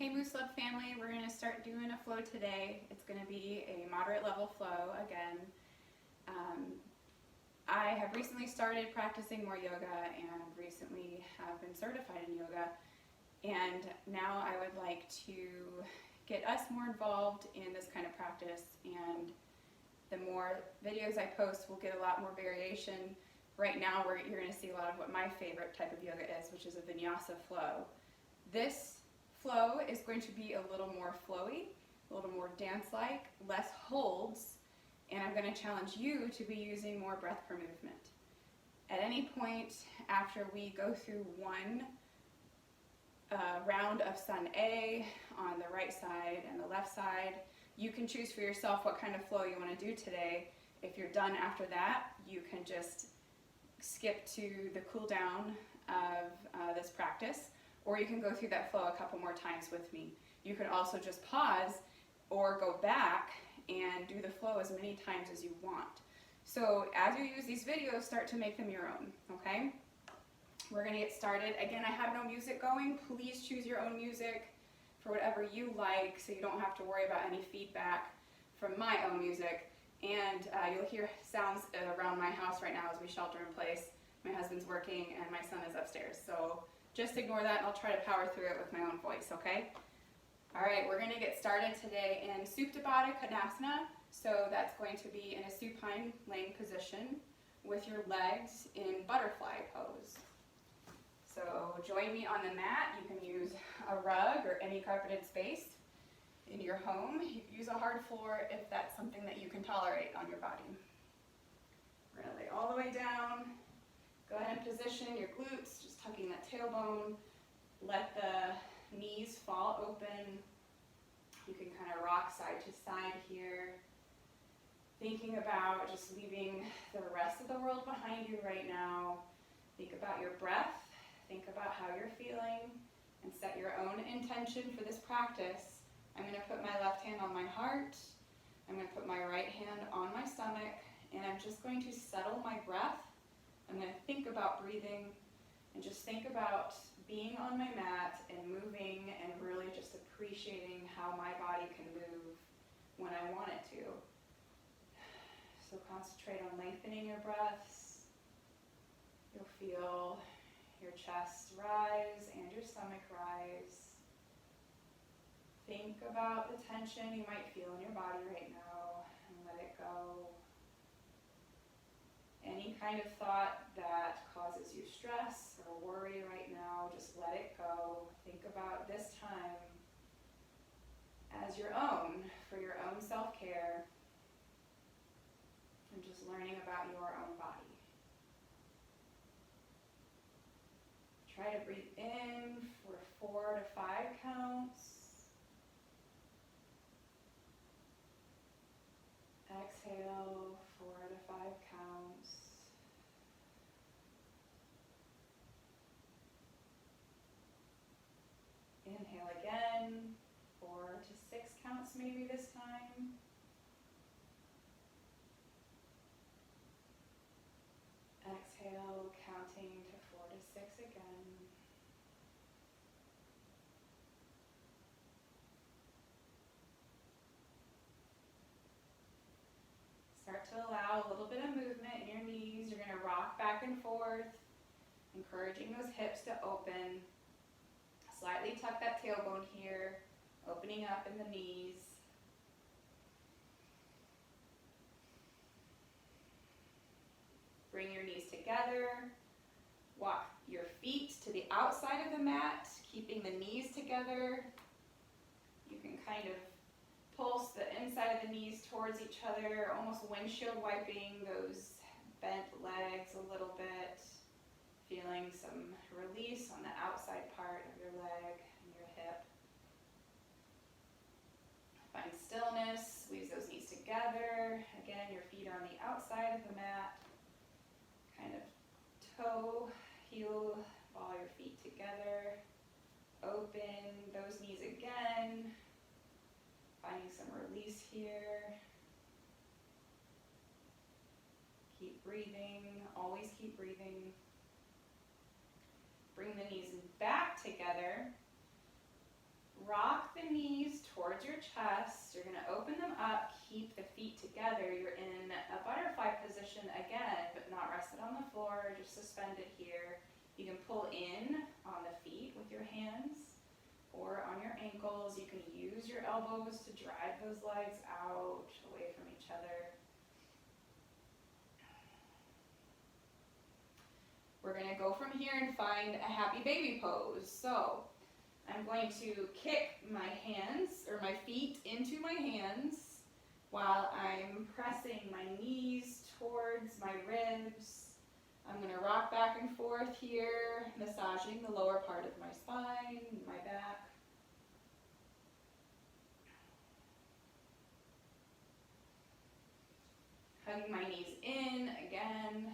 Hey Moose Love family, we're going to start doing a flow today. It's going to be a moderate level flow again. I have recently started practicing more yoga and recently have been certified in yoga, and now I would like to get us more involved in this kind of practice, and the more videos I post will get a lot more variation. Right now you're going to see a lot of what my favorite type of yoga is, which is a Vinyasa Flow. This flow is going to be a little more flowy, a little more dance-like, less holds, and I'm going to challenge you to be using more breath per movement. At any point after we go through one round of Sun A on the right side and the left side, you can choose for yourself what kind of flow you want to do today. If you're done after that, you can just skip to the cool down of this practice, or you can go through that flow a couple more times with me. You can also just pause or go back and do the flow as many times as you want. So as you use these videos, start to make them your own, okay? We're gonna get started. Again, I have no music going. Please choose your own music for whatever you like, so you don't have to worry about any feedback from my own music. And you'll hear sounds around my house right now as we shelter in place. My husband's working and my son is upstairs. So just ignore that and I'll try to power through it with my own voice, okay? All right, we're gonna get started today in Supta Baddha Konasana. So that's going to be in a supine laying position with your legs in butterfly pose. So join me on the mat. You can use a rug or any carpeted space in your home. You can use a hard floor if that's something that you can tolerate on your body. We're gonna lay all the way down. Go ahead and position your glutes, just tucking that tailbone. Let the knees fall open. You can kind of rock side to side here. Thinking about just leaving the rest of the world behind you right now. Think about your breath. Think about how you're feeling and set your own intention for this practice. I'm going to put my left hand on my heart. I'm going to put my right hand on my stomach, and I'm just going to settle my breath. I'm going to think about breathing and just think about being on my mat and moving and really just appreciating how my body can move when I want it to. So concentrate on lengthening your breaths. You'll feel your chest rise and your stomach rise. Think about the tension you might feel in your body right now and let it go. Any kind of thought that causes you stress or worry right now, just let it go. Think about this time as your own, for your own self-care, and just learning about your own body. Try to breathe in for 4 to 5 counts. Exhale, 4 to 5 counts. Inhale again, 4 to 6 counts maybe this time. Exhale, counting to 4 to 6 again. Start to allow a little bit of movement in your knees. You're going to rock back and forth, encouraging those hips to open. Slightly tuck that tailbone here, opening up in the knees. Bring your knees together. Walk your feet to the outside of the mat, keeping the knees together. You can kind of pulse the inside of the knees towards each other, almost windshield wiping those bent legs a little bit. Feeling some release on the outside part of your leg and your hip. Find stillness, squeeze those knees together. Again, your feet are on the outside of the mat. Kind of toe, heel, ball your feet together. Open those knees again. Finding some release here. Keep breathing, always keep breathing. Bring the knees back together. rock the knees towards your chest. You're gonna open them up, keep the feet together. You're in a butterfly position again, but not rested on the floor, just suspended here. You can pull in on the feet with your hands or on your ankles. You can use your elbows to drive those legs out, away from each other. We're gonna go from here and find a happy baby pose. So I'm going to kick my hands or my feet into my hands while I'm pressing my knees towards my ribs. I'm going to rock back and forth here, massaging the lower part of my spine, my back. Hugging my knees in again.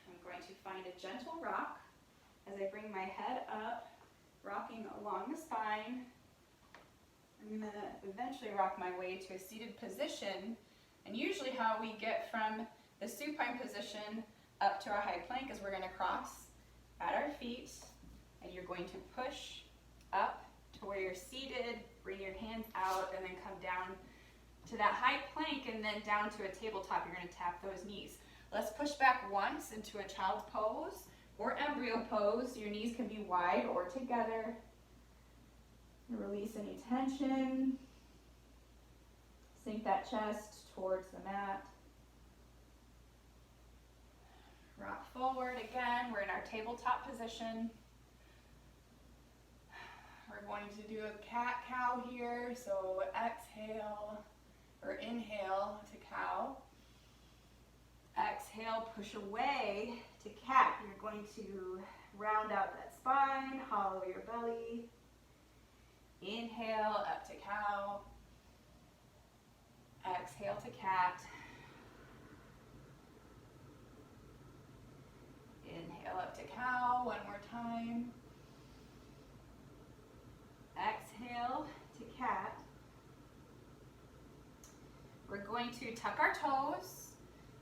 I'm going to find a gentle rock as I bring my head up, rocking along the spine. I'm going to eventually rock my way to a seated position. And usually how we get from the supine position up to our high plank is we're going to cross at our feet, and you're going to push up to where you're seated, bring your hands out, and then come down to that high plank and then down to a tabletop. You're going to tap those knees. Let's push back once into a child's pose or embryo pose. Your knees can be wide or together. Release any tension. Sink that chest towards the mat. Rock forward again. We're in our tabletop position. We're going to do a cat-cow here. So exhale or inhale to cow. Exhale, push away to cat. You're going to round out that spine, hollow your belly. Inhale, up to cow. Exhale to cat. Inhale up to cow, one more time. Exhale to cat. We're going to tuck our toes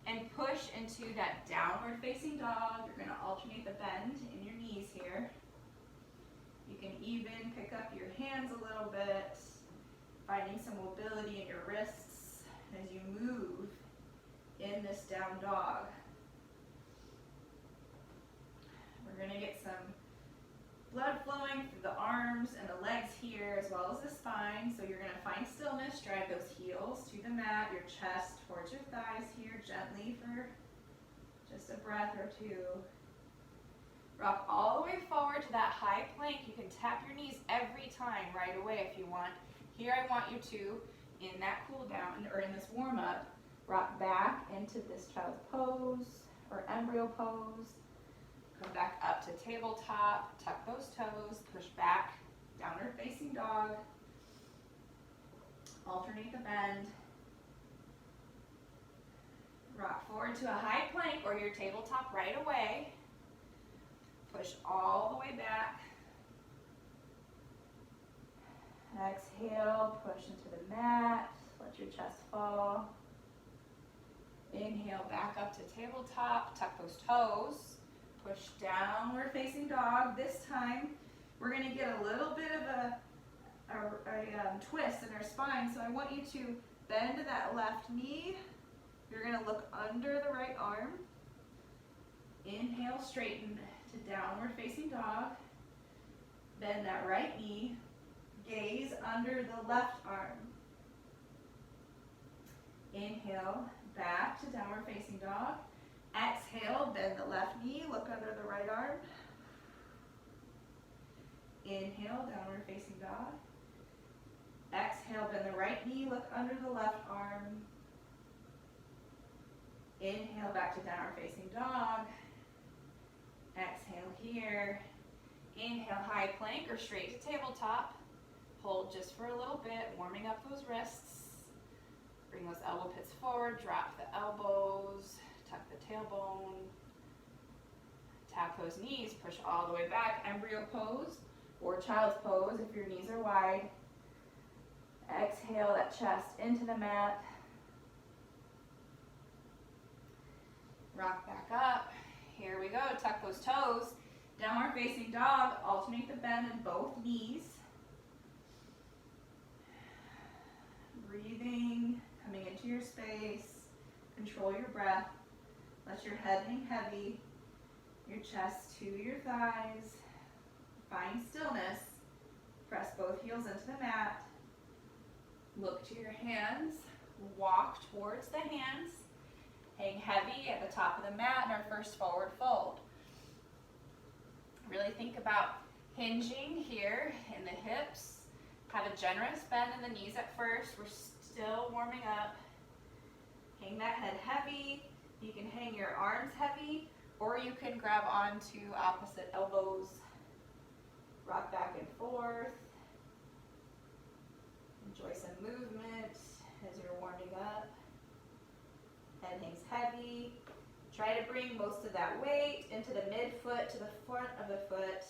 and push into that downward facing dog. You're going to alternate the bend in your knees here. You can even pick up your hands a little bit, finding some mobility in your wrists as you move in this down dog. We're going to get some blood flowing through the arms and the legs here as well as the spine. So you're going to find stillness, drive those heels to the mat, your chest towards your thighs here gently for just a breath or two. Rock all the way forward to that high plank. You can tap your knees every time right away if you want. Here I want you to, in that cool down or in this warm up, rock back into this child's pose or embryo pose. Come back up to tabletop, tuck those toes, push back, downward facing dog. Alternate the bend. Rock forward to a high plank or your tabletop right away. Push all the way back. Exhale, push into the mat. Let your chest fall. Inhale, back up to tabletop. Tuck those toes. Push downward facing dog. This time, we're going to get a little bit of a twist in our spine. So I want you to bend that left knee. You're going to look under the right arm. Inhale, straighten to downward facing dog. Bend that right knee. Gaze under the left arm. Inhale, back to downward facing dog. Exhale, bend the left knee, look under the right arm. Inhale, downward facing dog. Exhale, bend the right knee, look under the left arm. Inhale, back to downward facing dog. Exhale here. Inhale, high plank or straight to tabletop. Hold just for a little bit, warming up those wrists. Bring those elbow pits forward, drop the elbows, tuck the tailbone. Tap those knees, push all the way back, embryo pose or child's pose if your knees are wide. Exhale that chest into the mat. Rock back up. Here we go, tuck those toes. Downward facing dog, alternate the bend in both knees. breathing, coming into your space. Control your breath. Let your head hang heavy, your chest to your thighs. Find stillness. Press both heels into the mat. Look to your hands. Walk towards the hands. Hang heavy at the top of the mat in our first forward fold. Really think about hinging here in the hips. Have a generous bend in the knees at first. We're still warming up. Hang that head heavy. You can hang your arms heavy, or you can grab onto opposite elbows. Rock back and forth. Enjoy some movement as you're warming up. Head hangs heavy. Try to bring most of that weight into the midfoot to the front of the foot,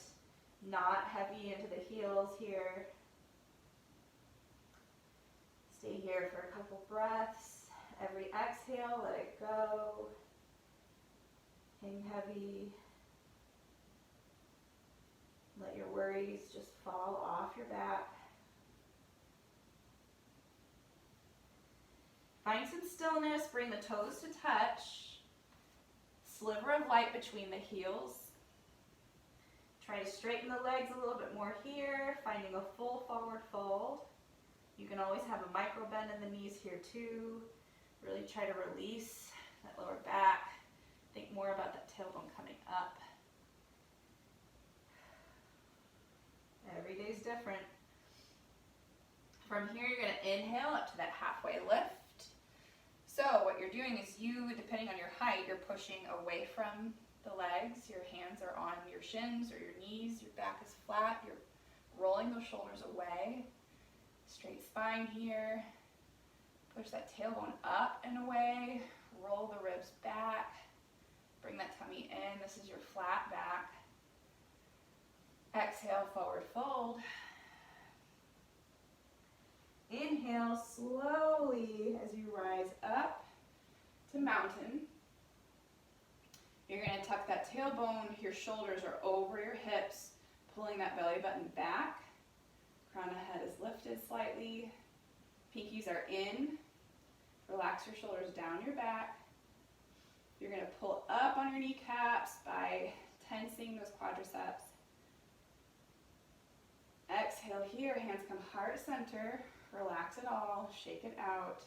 not heavy into the heels here. Stay here for a couple breaths. Every exhale, let it go. Hang heavy. Let your worries just fall off your back. Find some stillness, bring the toes to touch. Sliver of light between the heels. Try to straighten the legs a little bit more here, finding a full forward fold. You can always have a micro bend in the knees here too. Really try to release that lower back. Think more about that tailbone coming up. Every day's different. From here, you're going to inhale up to that halfway lift. So what you're doing is you, depending on your height, you're pushing away from the legs. Your hands are on your shins or your knees. Your back is flat. You're rolling those shoulders away. Straight spine here. Push that tailbone up and away. Roll the ribs back. Bring that tummy in. This is your flat back. Exhale, forward fold. Inhale slowly as you rise up to mountain. You're going to tuck that tailbone. Your shoulders are over your hips, pulling that belly button back. Crown of head is lifted slightly. Pinkies are in. Relax your shoulders down your back. You're going to pull up on your kneecaps by tensing those quadriceps. Exhale here, hands come heart center. Relax it all, shake it out.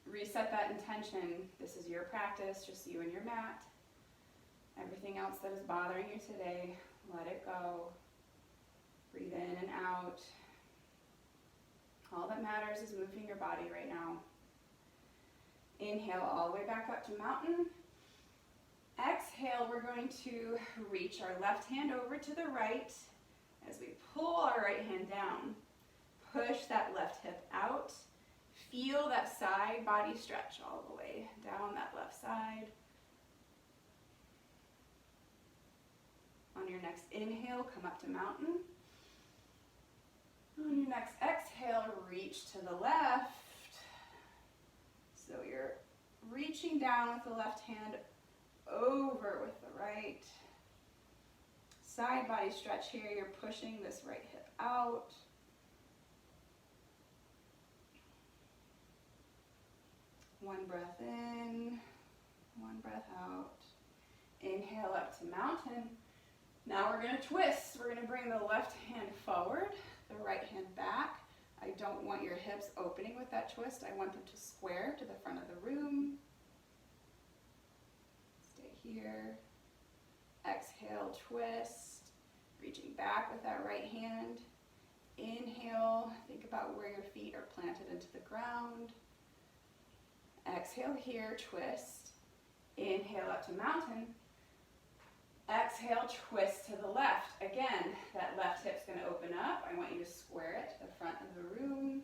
Reset that intention. This is your practice, just you and your mat. Everything else that is bothering you today, let it go. Breathe in and out. All that matters is moving your body right now. Inhale all the way back up to mountain. Exhale, we're going to reach our left hand over to the right as we pull our right hand down. Push that left hip out. Feel that side body stretch all the way down that left side. On your next inhale, come up to mountain. On your next exhale, reach to the left. So you're reaching down with the left hand over with the right. Side body stretch here. You're pushing this right hip out. One breath in, one breath out. Inhale up to mountain. Now we're going to twist. We're going to bring the left hand forward, the right hand back. I don't want your hips opening with that twist. I want them to square to the front of the room. Stay here. Exhale, twist. Reaching back with that right hand. Inhale, think about where your feet are planted into the ground. Exhale here, twist. Inhale up to mountain. Exhale, twist to the left. Again, that left hip's going to open up. I want you to square it to the front of the room.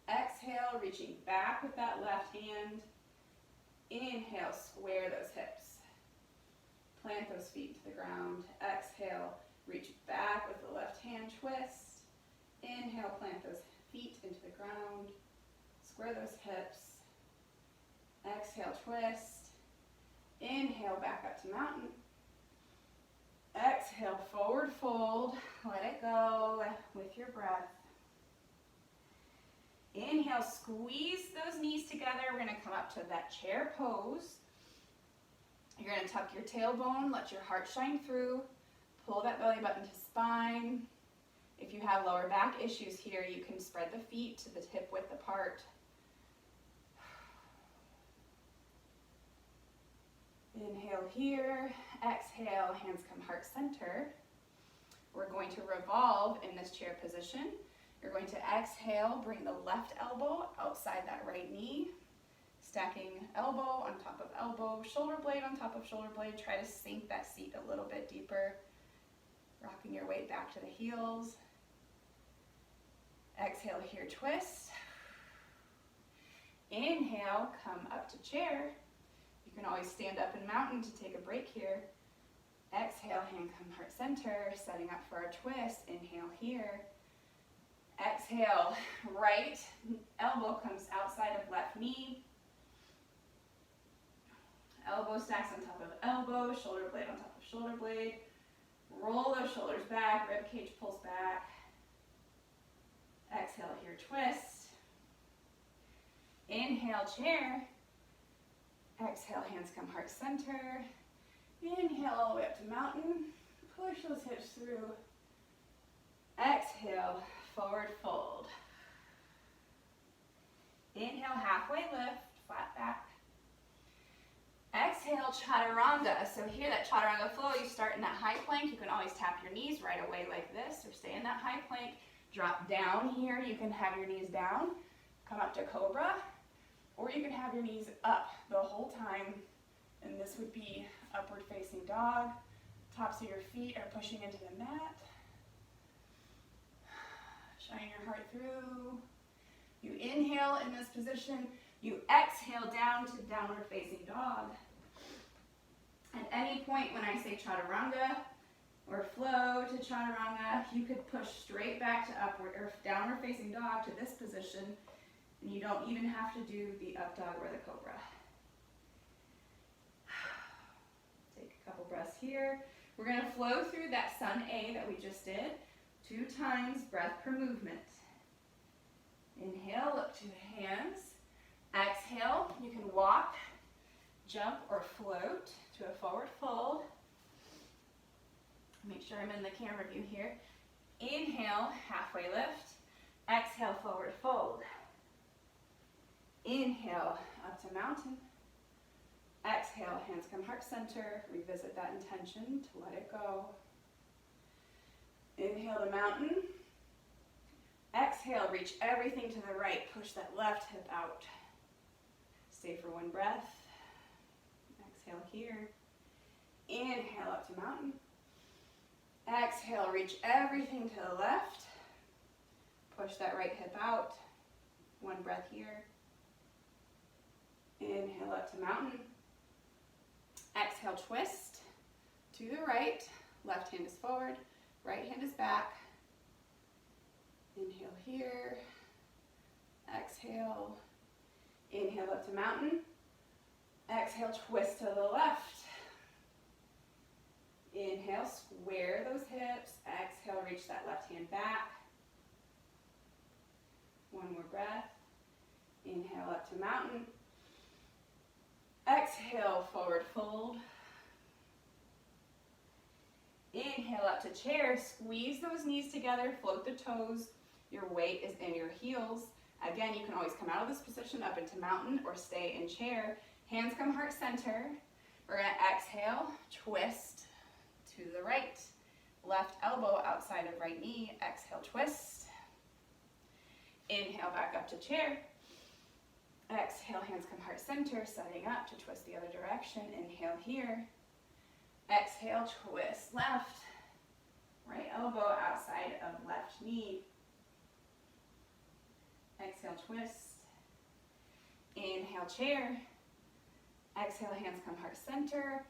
Exhale, reaching back with that left hand. Inhale, square those hips. Plant those feet to the ground. Exhale, reach back with the left hand, twist. Inhale, plant those feet into the ground. Square those hips. Exhale, twist. Inhale, back up to mountain. Exhale, forward fold. Let it go with your breath. Inhale, squeeze those knees together. We're gonna come up to that chair pose. You're gonna tuck your tailbone, let your heart shine through. Pull that belly button to spine. If you have lower back issues here, you can spread the feet to the hip width apart. Inhale here, exhale, hands come heart center. We're going to revolve in this chair position. You're going to exhale, bring the left elbow outside that right knee, stacking elbow on top of elbow, shoulder blade on top of shoulder blade. Try to sink that seat a little bit deeper, rocking your weight back to the heels. Exhale here, twist. Inhale, come up to chair. You can always stand up in mountain to take a break here. Exhale, hand come heart center, setting up for our twist. Inhale here. Exhale, right elbow comes outside of left knee. Elbow stacks on top of elbow, shoulder blade on top of shoulder blade. Roll those shoulders back, rib cage pulls back. Exhale here, twist. Inhale, chair. Exhale, hands come heart center. Inhale all the way up to mountain. Push those hips through. Exhale, forward fold. Inhale, halfway lift, flat back. Exhale, Chaturanga. So here, that Chaturanga flow, you start in that high plank. You can always tap your knees right away like this, or stay in that high plank. Drop down here. You can have your knees down. Come up to Cobra. Or you can have your knees up the whole time. And this would be upward facing dog. Tops of your feet are pushing into the mat. Shine your heart through. You inhale in this position. You exhale down to downward facing dog. At any point when I say Chaturanga or flow to Chaturanga, you could push straight back to upward or downward facing dog to this position, and you don't even have to do the up dog or the cobra. Take a couple breaths here. We're going to flow through that Sun A that we just did 2 times, breath per movement. Inhale, look to the hands. Exhale, you can walk, jump, or float to a forward fold. Make sure I'm in the camera view here. Inhale, halfway lift. Exhale, forward fold. Inhale, up to mountain. Exhale, hands come heart center. Revisit that intention to let it go. Inhale to mountain. Exhale, reach everything to the right. Push that left hip out. Stay for 1 breath. Exhale here. Inhale up to mountain. Exhale, reach everything to the left. Push that right hip out. 1 breath here. Inhale up to mountain. Exhale, twist to the right. Left hand is forward, right hand is back. Inhale here. Exhale. Inhale up to mountain. Exhale, twist to the left. Inhale, square those hips. Exhale, reach that left hand back. 1 more breath. Inhale up to mountain. Exhale, forward fold. Inhale up to chair. Squeeze those knees together. Float the toes. Your weight is in your heels. Again, you can always come out of this position up into mountain or stay in chair. Hands come heart center. We're going to exhale, twist to the right. Left elbow outside of right knee. Exhale, twist. Inhale back up to chair. Exhale, hands come heart center, setting up to twist the other direction. Inhale here. Exhale, twist left. Right elbow outside of left knee. Exhale, twist. Inhale, chair. Exhale, hands come heart center.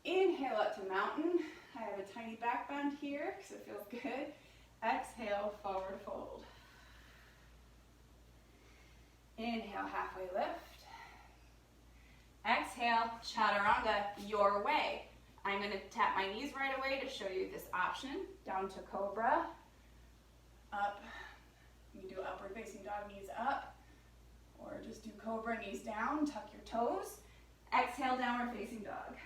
Inhale up to mountain. I have a tiny back bend here because it feels good. Exhale, forward fold. Inhale, halfway lift. Exhale, Chaturanga, your way. I'm going to tap my knees right away to show you this option. Down to Cobra. Up. You do upward facing dog, knees up. just do cobra, knees down, tuck your toes. Exhale, downward facing dog.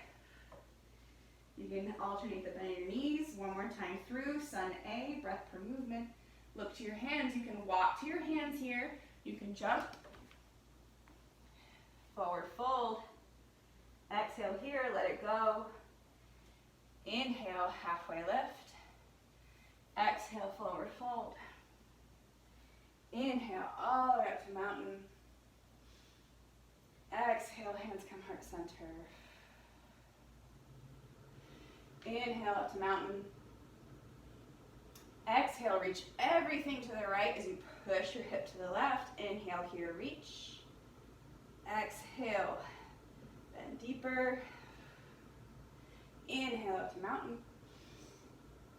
You can alternate the bend of your knees. One more time through, sun A, breath per movement. Look to your hands. You can walk to your hands here. You can jump. Forward fold. Exhale here, let it go. Inhale, halfway lift. Exhale, forward fold. Inhale, all the way up to mountain. Exhale, hands come heart center. Inhale up to mountain. Exhale, reach everything to the right as you push your hip to the left. Inhale here, reach. Exhale, bend deeper. Inhale up to mountain.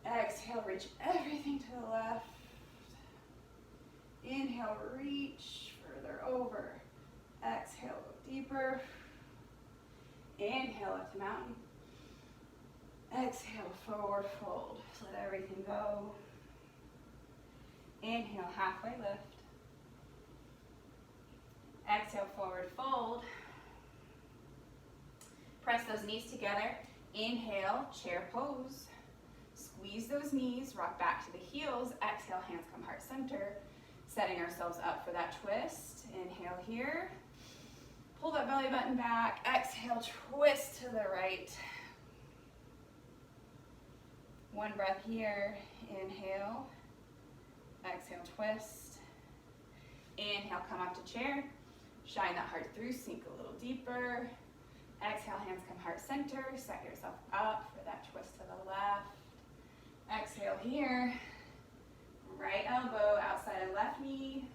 Exhale, reach everything to the left. Inhale, reach further over. Exhale, go deeper. Inhale up to mountain. Exhale, forward fold. Let everything go. Inhale, halfway lift. Exhale, forward fold. Press those knees together. Inhale, chair pose. Squeeze those knees, rock back to the heels. Exhale, hands come heart center. Setting ourselves up for that twist. Inhale here. Pull that belly button back. Exhale, twist to the right. One breath here. Inhale. Exhale, twist. Inhale, come up to chair. Shine that heart through, sink a little deeper. Exhale, hands come heart center. Set yourself up for that twist to the left. Exhale here. Right elbow outside of left knee.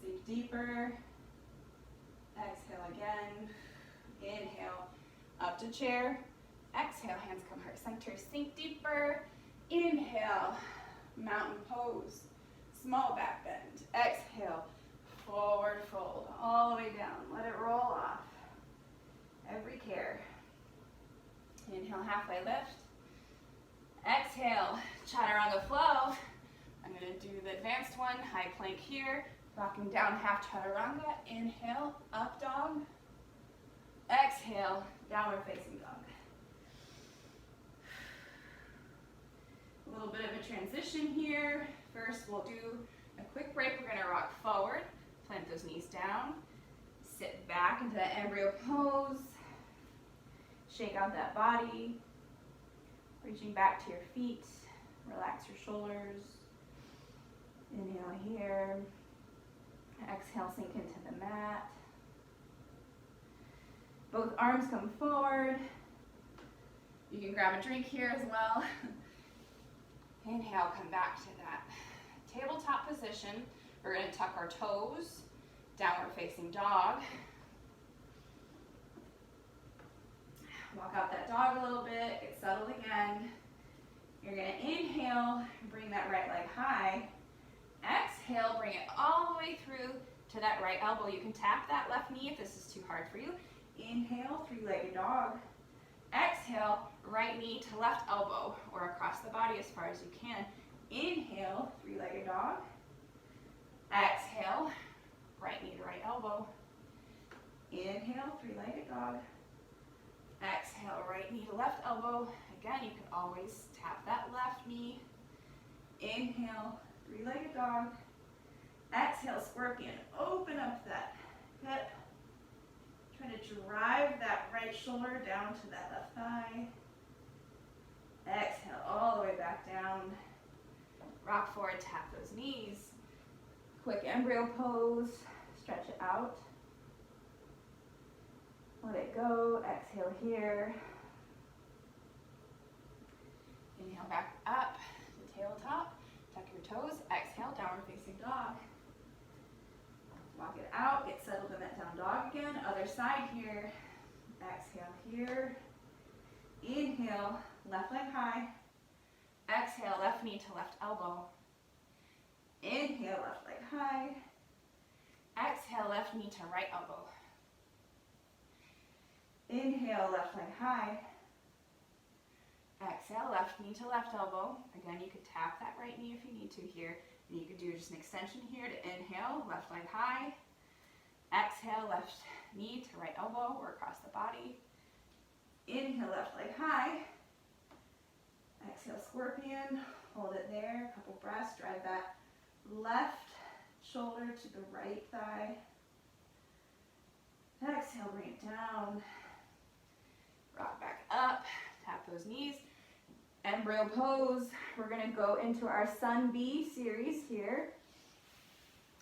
Sink deeper. Exhale again. Inhale, up to chair. Exhale, hands come heart center. Sink deeper. Inhale, mountain pose. Small back bend. Exhale, forward fold. All the way down. Let it roll off. Every care. Inhale, halfway lift. Exhale, Chaturanga Flow. I'm going to do the advanced one, high plank here. Rocking down half Chaturanga. Inhale, up dog. Exhale, downward facing dog. A little bit of a transition here. First, we'll do a quick break. We're going to rock forward, plant those knees down, sit back into that embryo pose, shake out that body, reaching back to your feet, relax your shoulders. Inhale here, exhale, sink into the mat. Both arms come forward. You can grab a drink here as well. Inhale, come back to that tabletop position. We're going to tuck our toes, downward facing dog. Walk out that dog a little bit, get settled again. You're going to inhale, bring that right leg high. Exhale, bring it all the way through to that right elbow. You can tap that left knee if this is too hard for you. Inhale, three-legged dog. Exhale, right knee to left elbow or across the body as far as you can. Inhale, three-legged dog. Exhale, right knee to right elbow. Inhale, three-legged dog. Exhale, right knee to left elbow. Again, you can always tap that left knee. Inhale, three-legged dog. Exhale, scorpion. Open up that hip. Try to drive that right shoulder down to that left thigh. Exhale, all the way back down. Rock forward, tap those knees. Quick embryo pose. Stretch it out. Let it go. Exhale here. Inhale back up to tabletop. Tuck your toes. Exhale, downward facing dog. Walk it out. Get settled in that down dog again. Other side here. Exhale here. Inhale, left leg high. Exhale, left knee to left elbow. Inhale, left leg high. Exhale, left knee to right elbow. Inhale, left leg high. Exhale, left knee to left elbow. Again, you could tap that right knee if you need to here. And you could do just an extension here to inhale, left leg high. Exhale, left knee to right elbow or across the body. Inhale, left leg high. Exhale, scorpion. Hold it there, a couple breaths. Drive that left shoulder to the right thigh. Exhale, bring it down. Rock back up, tap those knees. Embryo pose. We're gonna go into our Sun B series here.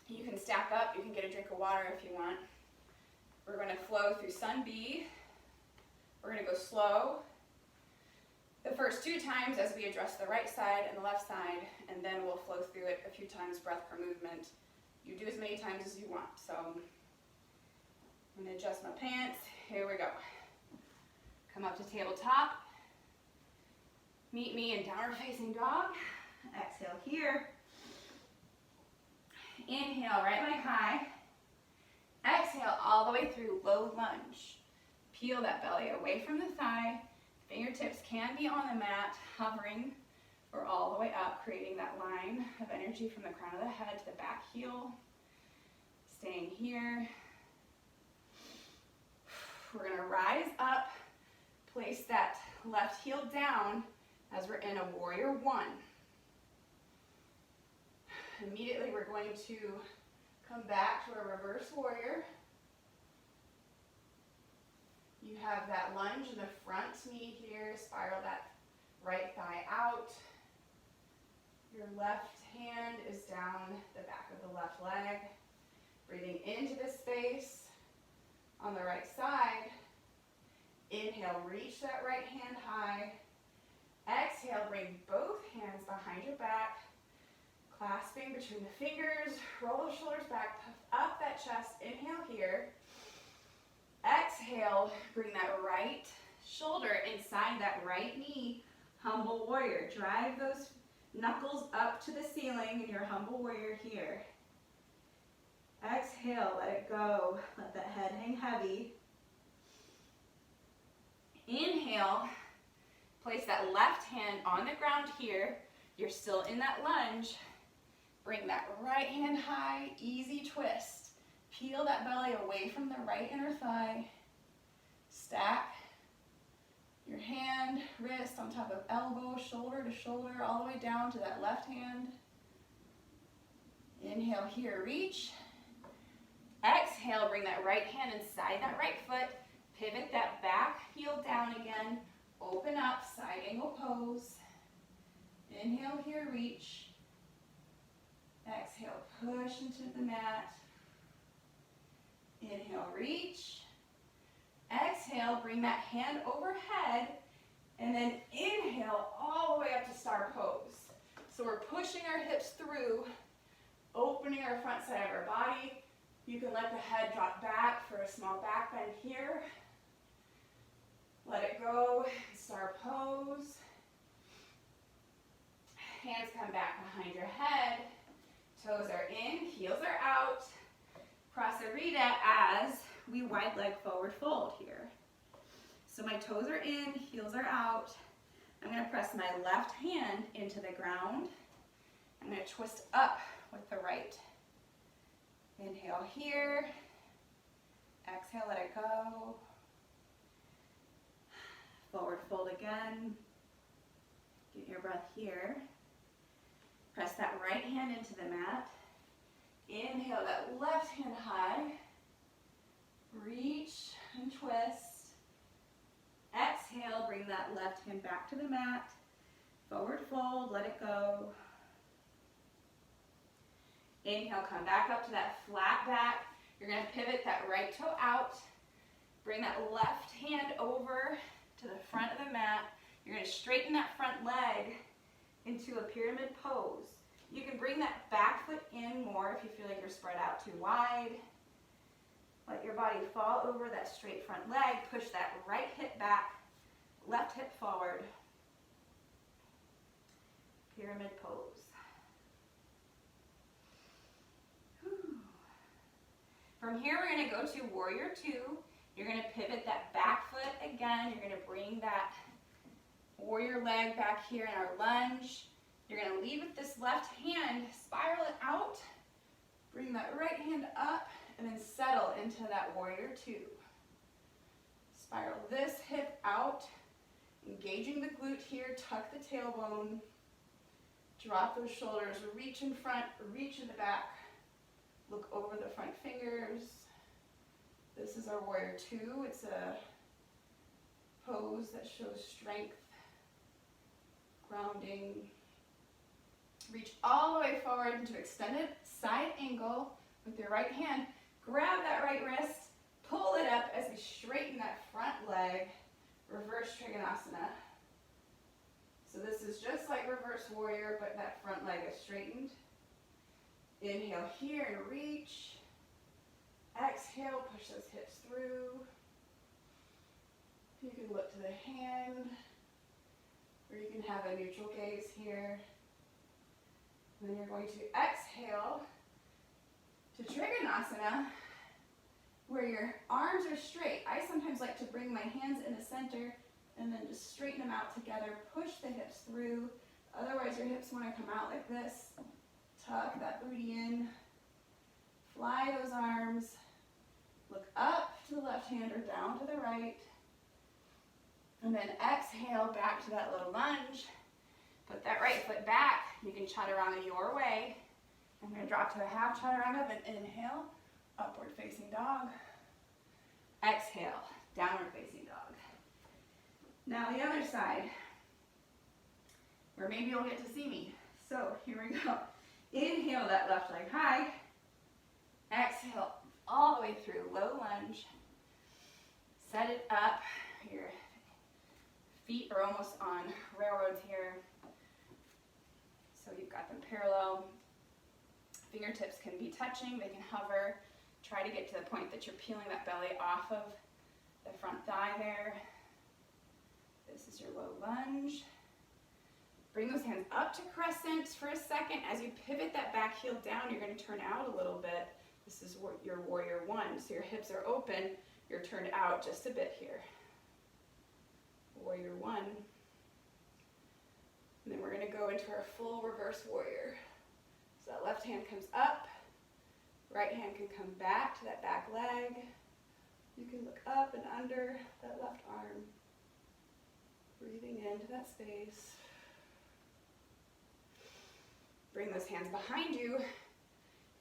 You can stack up, you can get a drink of water if you want. We're gonna flow through Sun B. We're gonna go slow. The first 2 times as we address the right side and the left side, and then we'll flow through it a few times, breath per movement. You do as many times as you want. So I'm gonna adjust my pants. Here we go. Come up to tabletop. Meet me in downward facing dog. Exhale here. Inhale, right leg high. Exhale all the way through, low lunge. Peel that belly away from the thigh. Fingertips can be on the mat, hovering, or all the way up, creating that line of energy from the crown of the head to the back heel. Staying here. We're gonna rise up, place that left heel down as we're in a warrior 1. Immediately we're going to come back to a reverse warrior. You have that lunge in the front knee here, spiral that right thigh out. Your left hand is down the back of the left leg. Breathing into the space on the right side. Inhale, reach that right hand high. Exhale, bring both hands behind your back, clasping between the fingers, roll the shoulders back, puff up that chest. Inhale here. Exhale, bring that right shoulder inside that right knee, humble warrior. Drive those knuckles up to the ceiling in your humble warrior here. Exhale, let it go. Let that head hang heavy. Inhale, place that left hand on the ground here. You're still in that lunge. Bring that right hand high, easy twist. Peel that belly away from the right inner thigh. Stack your hand, wrist on top of elbow, shoulder to shoulder, all the way down to that left hand. Inhale here, reach. Exhale, bring that right hand inside that right foot. Pivot that back heel down again. Open up, side angle pose. Inhale here, reach. Exhale, push into the mat. Inhale, reach. Exhale, bring that hand overhead. And then inhale all the way up to star pose. So we're pushing our hips through, opening our front side of our body. You can let the head drop back for a small back bend here. Let it go, star pose. Hands come back behind your head. Toes are in, heels are out. Prasarita as we wide leg forward fold here. So my toes are in, heels are out. I'm going to press my left hand into the ground. I'm going to twist up with the right. Inhale here. Exhale, let it go. Forward fold again. Get your breath here. Press that right hand into the mat. Inhale that left hand high. Reach and twist. Exhale, bring that left hand back to the mat. Forward fold, let it go. Inhale, come back up to that flat back. You're going to pivot that right toe out. Bring that left hand over to the front of the mat. You're going to straighten that front leg into a pyramid pose. You can bring that back foot in more if you feel like you're spread out too wide. Let your body fall over that straight front leg. Push that right hip back, left hip forward. Pyramid pose. Whew. From here, we're going to go to warrior 2. You're going to pivot that back foot again. You're going to bring that warrior leg back here in our lunge. You're going to lead with this left hand, spiral it out. Bring that right hand up and then settle into that warrior two. Spiral this hip out, engaging the glute here, tuck the tailbone, drop those shoulders, reach in front, reach in the back, look over the front fingers. This is our warrior two. It's a pose that shows strength, grounding. Reach all the way forward into extended side angle with your right hand. Grab that right wrist, pull it up as we straighten that front leg, reverse Trikonasana. So this is just like reverse warrior, but that front leg is straightened. Inhale here and reach. Exhale, push those hips through. You can look to the hand, or you can have a neutral gaze here. And then you're going to exhale to Trikonasana, where your arms are straight. I sometimes like to bring my hands in the center and then just straighten them out together. Push the hips through. Otherwise, your hips want to come out like this. Tuck that booty in. Fly those arms. Look up to the left hand or down to the right. And then exhale back to that little lunge. Put that right foot back. You can Chaturanga your way. I'm going to drop to a half Chaturanga, then inhale, upward facing dog. Exhale, downward facing dog. Now the other side, where maybe you'll get to see me. So here we go. Inhale that left leg high. Exhale all the way through, low lunge. Set it up. Your feet are almost on railroads here. So you've got them parallel. Fingertips can be touching, they can hover. Try to get to the point that you're peeling that belly off of the front thigh there. This is your low lunge. Bring those hands up to crescent for a second. As you pivot that back heel down, you're going to turn out a little bit. This is your warrior one. So your hips are open, you're turned out just a bit here. Warrior one. And then we're going to go into our full reverse warrior. So that left hand comes up, right hand can come back to that back leg. You can look up and under that left arm. Breathing into that space. Bring those hands behind you.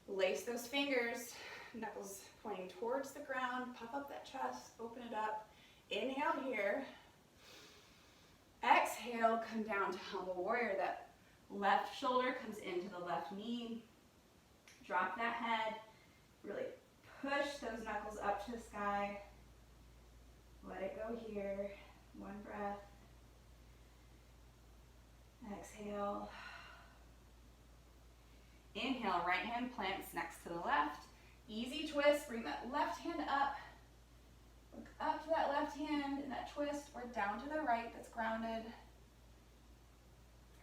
Lace those fingers, knuckles pointing towards the ground. Puff up that chest, open it up. Inhale here. Exhale, come down to humble warrior. That left shoulder comes into the left knee. Drop that head. Really push those knuckles up to the sky. Let it go here. One breath. Exhale. Inhale, right hand plants next to the left. Easy twist, bring that left hand up. Look up to that left hand in that twist, or down to the right that's grounded.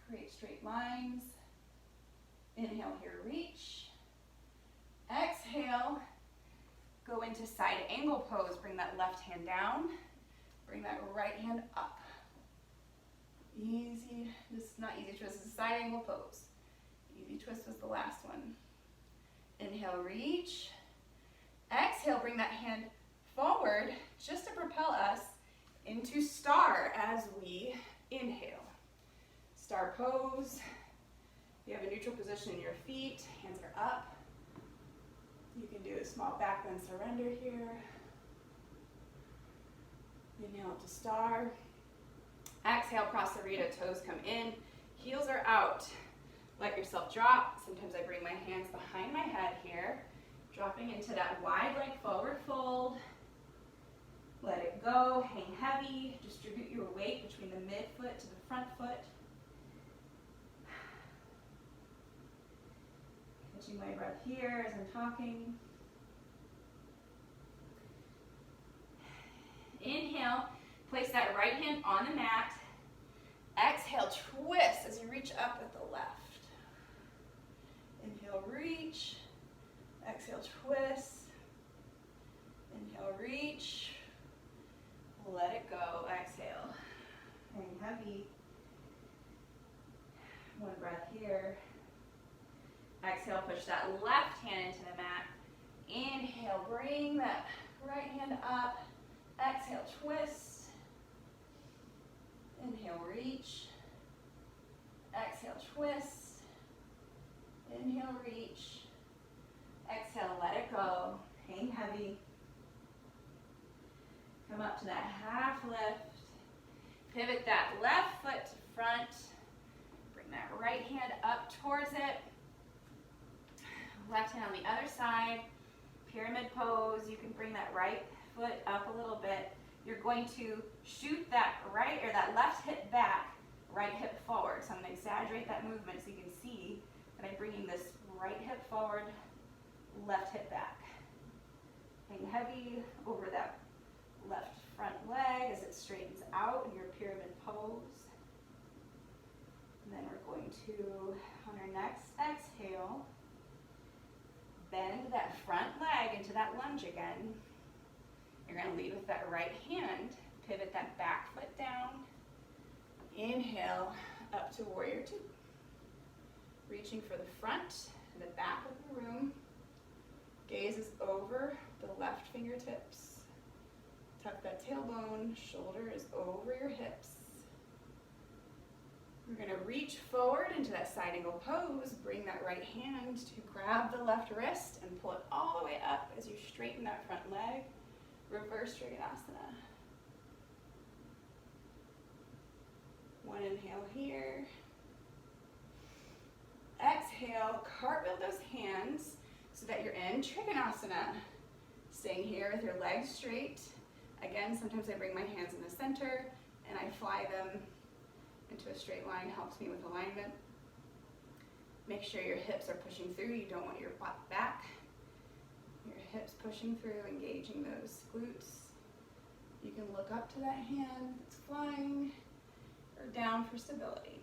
Create straight lines. Inhale here, reach. Exhale, go into side angle pose. Bring that left hand down. Bring that right hand up. Easy, this is not easy twist, this is side angle pose. Easy twist was the last one. Inhale, reach. Exhale, bring that hand forward just to propel us into star as we inhale. Star pose. You have a neutral position in your feet, hands are up. You can do a small back bend surrender here. Inhale to star. Exhale, Prasarita, toes come in, heels are out. Let yourself drop. Sometimes I bring my hands behind my head here, dropping into that wide leg forward fold. Let it go, hang heavy, distribute your weight between the midfoot to the front foot. Catching my breath here as I'm talking. Inhale, place that right hand on the mat. Exhale, twist as you reach up with the left. Inhale, reach. Exhale, twist. Inhale, reach. Let it go. Exhale. Hang heavy. One breath here. Exhale, push that left hand into the mat. Inhale, bring that right hand up. Exhale, twist. Inhale, reach. Exhale, twist. Inhale, reach. Exhale, let it go. Hang heavy. Come up to that half lift. Pivot that left foot to front. Bring that right hand up towards it. Left hand on the other side. Pyramid pose. You can bring that right foot up a little bit. You're going to shoot that right or that left hip back, right hip forward. So I'm going to exaggerate that movement so you can see that I'm bringing this right hip forward, left hip back. Hang heavy over that left front leg as it straightens out in your pyramid pose. And then we're going to, on our next exhale, bend that front leg into that lunge again. You're going to lead with that right hand. Pivot that back foot down. Inhale up to warrior two. Reaching for the front and the back of the room. Gaze is over the left fingertips. Tuck that tailbone. Shoulder is over your hips. We're going to reach forward into that side angle pose. Bring that right hand to grab the left wrist and pull it all the way up as you straighten that front leg. Reverse Trikonasana. One inhale here. Exhale, cartwheel those hands so that you're in Trikonasana. Staying here with your legs straight. Again, sometimes I bring my hands in the center and I fly them into a straight line. Helps me with alignment. Make sure your hips are pushing through. You don't want your butt back. Your hips pushing through, engaging those glutes. You can look up to that hand that's flying or down for stability.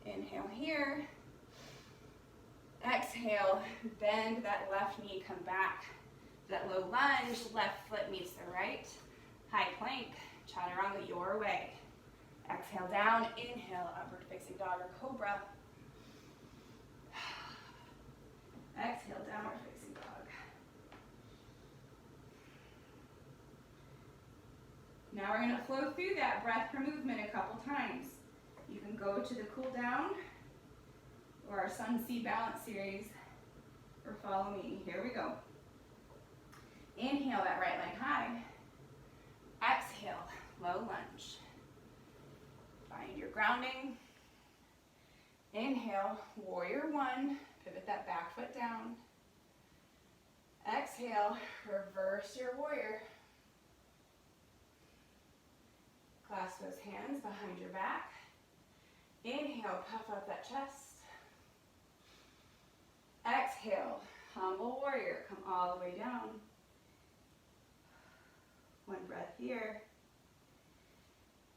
Inhale here. Exhale, bend that left knee, come back. That low lunge, left foot meets the right. High plank, Chaturanga your way. Exhale down, inhale, upward facing dog or cobra. Exhale, downward facing dog. Now we're going to flow through that breath per movement a couple times. You can go to the cool down or our sun sea balance series or follow me. Here we go. Inhale that right leg high. Exhale, low lunge. Find your grounding. Inhale, warrior one. Pivot that back foot down. Exhale, reverse your warrior. Clasp those hands behind your back. Inhale, puff up that chest. Exhale, humble warrior. Come all the way down. One breath here.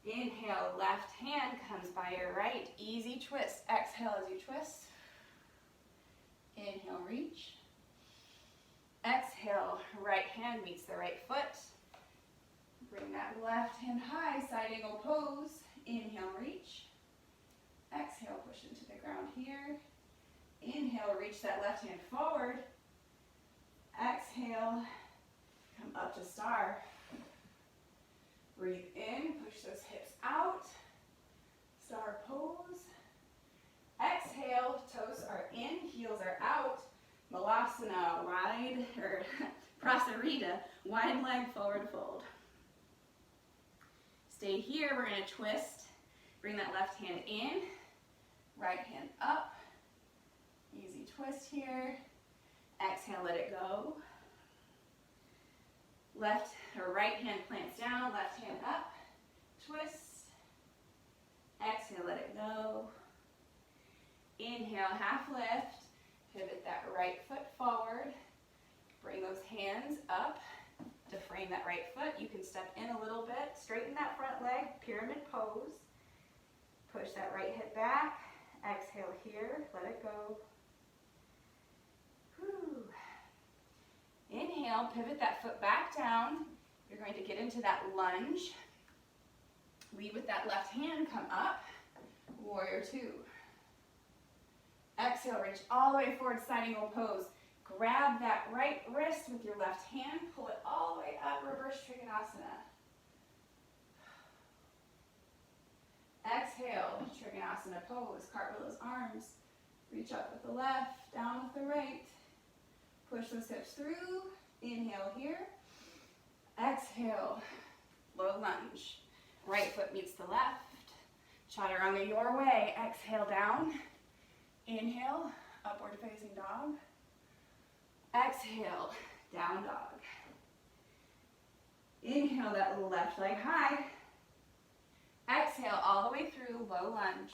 Inhale, left hand comes by your right. Easy twist. Exhale as you twist. Inhale, reach. Exhale, right hand meets the right foot. Bring that left hand high, side angle pose. Inhale, reach. Exhale, push into the ground here. Inhale, reach that left hand forward. Exhale, come up to star. Breathe in, push those hips out. Star pose. Exhale, toes are in, heels are out. Malasana, wide, or Prasarita, wide leg forward fold. Stay here, we're going to twist. Bring that left hand in, right hand up. Easy twist here. Exhale, let it go. Left or right hand plants down, left hand up. Twist. Exhale, let it go. Inhale, half lift. Pivot that right foot forward. Bring those hands up to frame that right foot. You can step in a little bit. Straighten that front leg, pyramid pose. Push that right hip back. Exhale here, let it go. Whew. Inhale, pivot that foot back down. You're going to get into that lunge. Lead with that left hand, come up. Warrior two. Exhale, reach all the way forward, side angle pose. Grab that right wrist with your left hand, pull it all the way up, reverse Trikonasana. Exhale, Trikonasana pose, cartwheel those arms. Reach up with the left, down with the right. Push those hips through. Inhale here. Exhale, low lunge. Right foot meets the left. Chaturanga your way. Exhale down. Inhale, upward facing dog. Exhale, down dog. Inhale that left leg high. Exhale all the way through, low lunge.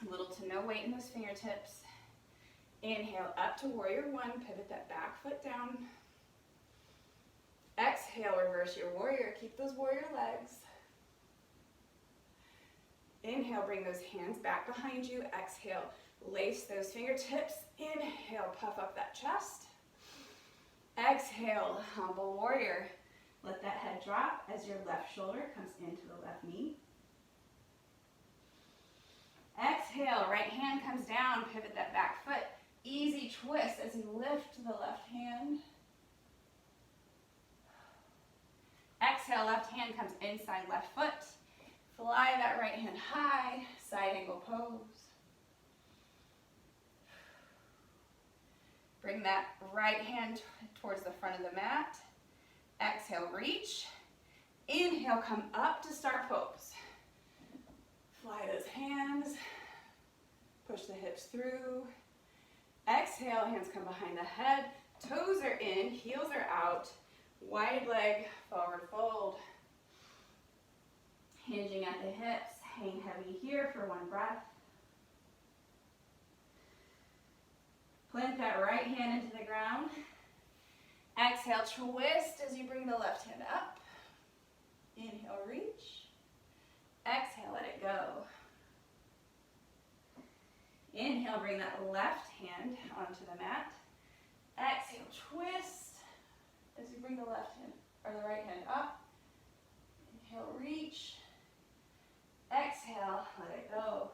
Little to no weight in those fingertips. Inhale up to warrior one, pivot that back foot down. Exhale, reverse your warrior. Keep those warrior legs. Inhale, bring those hands back behind you. Exhale, lace those fingertips. Inhale, puff up that chest. Exhale, humble warrior. Let that head drop as your left shoulder comes into the left knee. Exhale, right hand comes down, pivot that back foot. Easy twist as you lift the left hand. Exhale, left hand comes inside left foot. Fly that right hand high, side angle pose. Bring that right hand towards the front of the mat. Exhale, reach. Inhale, come up to star pose. Fly those hands. Push the hips through. Exhale, hands come behind the head. Toes are in, heels are out. Wide leg, forward fold. Hinging at the hips. Hang heavy here for one breath. Plant that right hand into the ground. Exhale, twist as you bring the left hand up. Inhale, reach. Exhale, let it go. Inhale, bring that left hand onto the mat. Exhale, twist as you bring the left hand or the right hand up. Inhale, reach. Exhale, let it go.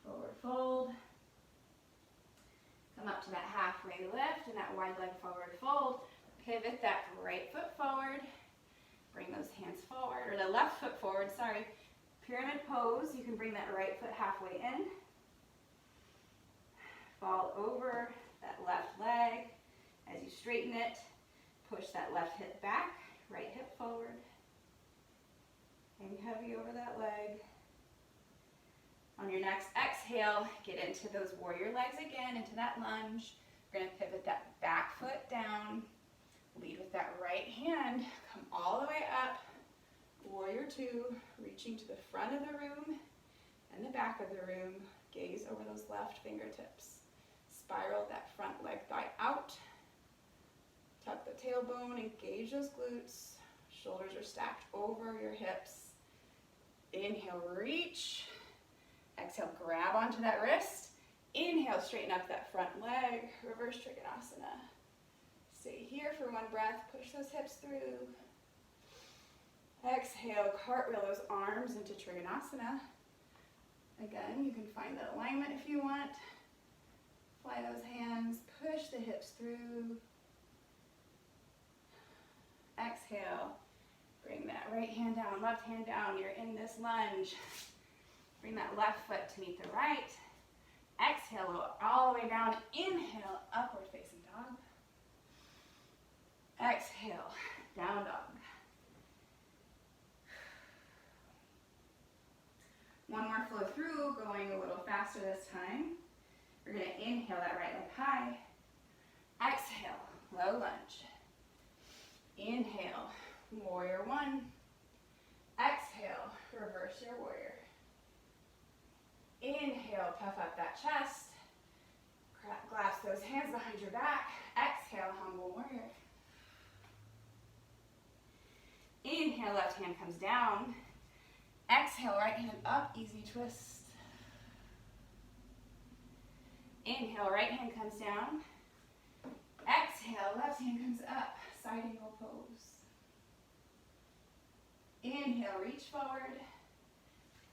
Forward fold. Come up to that halfway lift and that wide leg forward fold. Pivot that right foot forward. Bring those hands forward, or the left foot forward, sorry. Pyramid pose, you can bring that right foot halfway in. Fall over that left leg. As you straighten it, push that left hip back, right hip forward. Hang heavy over that leg. On your next exhale, get into those warrior legs again, into that lunge. We're going to pivot that back foot down. Lead with that right hand. Come all the way up. Warrior two, reaching to the front of the room and the back of the room. Gaze over those left fingertips. Spiral that front leg thigh out. Tuck the tailbone, engage those glutes. Shoulders are stacked over your hips. Inhale, reach. Exhale, grab onto that wrist. Inhale, straighten up that front leg. Reverse Trikonasana. Stay here for one breath. Push those hips through. Exhale, cartwheel those arms into Trikonasana. Again, you can find that alignment if you want. Fly those hands. Push the hips through. Exhale. Bring that right hand down, left hand down. You're in this lunge. Bring that left foot to meet the right. Exhale, lower all the way down. Inhale, upward facing dog. Exhale, down dog. One more flow through, going a little faster this time. We're going to inhale that right leg high. Exhale, low lunge. Inhale, warrior one. Exhale, reverse your warrior. Inhale, puff up that chest. Clasp those hands behind your back. Exhale, humble warrior. Inhale, left hand comes down. Exhale, right hand up, easy twist. Inhale, right hand comes down. Exhale, left hand comes up, side angle pose. Inhale, reach forward.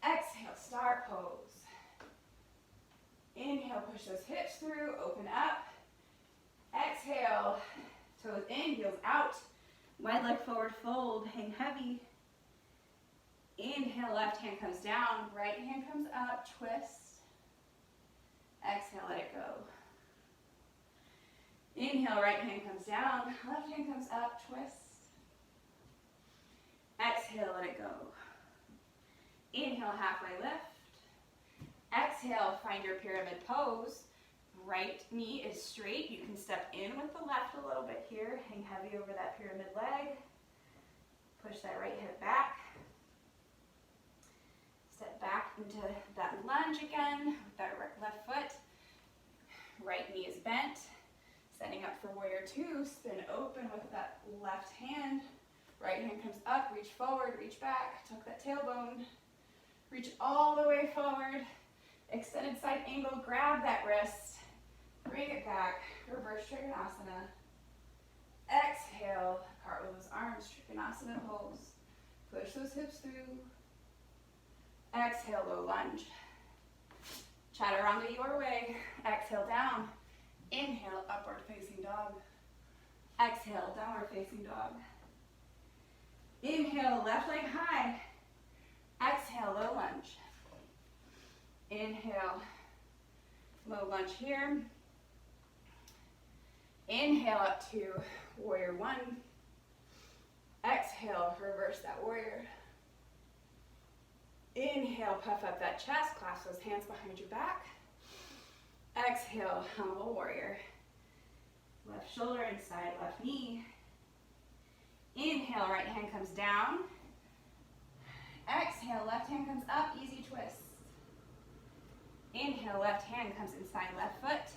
Exhale, star pose. Inhale, push those hips through, open up. Exhale, toes in, heels out. Wide leg forward fold, hang heavy. Inhale, left hand comes down, right hand comes up, twist. Exhale, let it go. Inhale, right hand comes down, left hand comes up, twist. Exhale, let it go. Inhale, halfway lift. Exhale, find your pyramid pose. Right knee is straight. You can step in with the left a little bit here. Hang heavy over that pyramid leg. Push that right hip back. Step back into that lunge again with that left foot. Right knee is bent. Setting up for warrior two. Spin open with that left hand. Right hand comes up. Reach forward, reach back. Tuck that tailbone. Reach all the way forward. Extended side angle. Grab that wrist. Bring it back. Reverse Trikonasana. Exhale. Cartwheel those arms. Trikonasana pose. Push those hips through. Exhale, low lunge. Chaturanga your way. Exhale, down. Inhale, upward facing dog. Exhale, downward facing dog. Inhale, left leg high. Exhale, low lunge. Inhale, low lunge here. Inhale up to warrior one. Exhale, reverse that warrior. Inhale, puff up that chest, clasp those hands behind your back. Exhale, humble warrior. Left shoulder inside left knee. Inhale, right hand comes down. Exhale, left hand comes up, easy twist. Inhale, left hand comes inside left foot.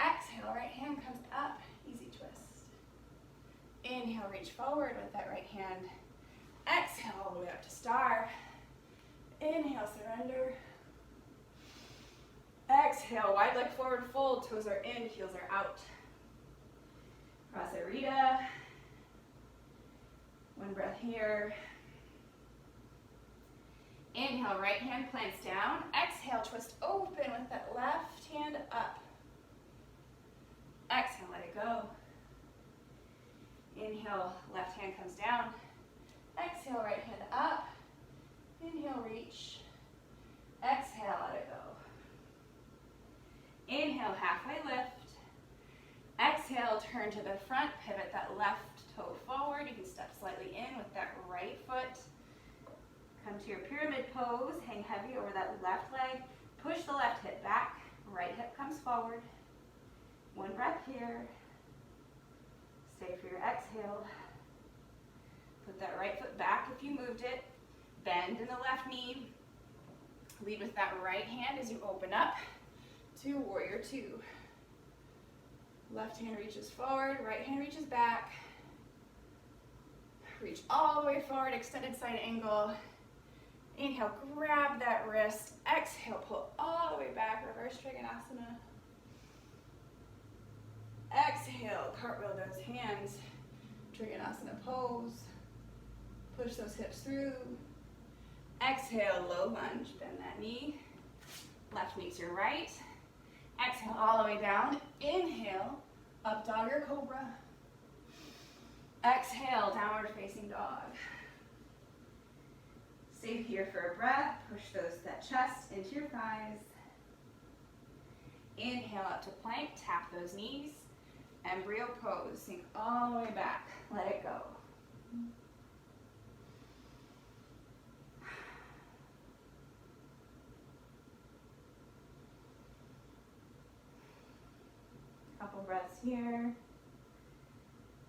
Exhale, right hand comes up, easy twist. Inhale, reach forward with that right hand. Exhale, all the way up to star. Inhale, surrender. Exhale, wide leg forward fold, toes are in, heels are out. Prasarita. One breath here. Inhale, right hand plants down. Exhale, twist open with that left hand up. Exhale, let it go. Inhale, left hand comes down. Exhale, right hand up. Inhale, reach. Exhale, let it go. Inhale, halfway lift. Exhale, turn to the front, pivot that left toe forward. You can step slightly in with that right foot. Come to your pyramid pose, hang heavy over that left leg. Push the left hip back, right hip comes forward. One breath here. Stay for your exhale. Put that right foot back if you moved it. Bend in the left knee. Lead with that right hand as you open up to warrior two. Left hand reaches forward, right hand reaches back. Reach all the way forward, extended side angle. Inhale, grab that wrist. Exhale, pull all the way back, reverse Trikonasana. Exhale, cartwheel those hands. Trikonasana pose. Push those hips through. Exhale, low lunge, bend that knee. Left knee to your right. Exhale all the way down. Inhale, up dog or cobra. Exhale, downward facing dog. Stay here for a breath. Push that chest into your thighs. Inhale up to plank, tap those knees. Embryo pose, sink all the way back. Let it go. Couple breaths here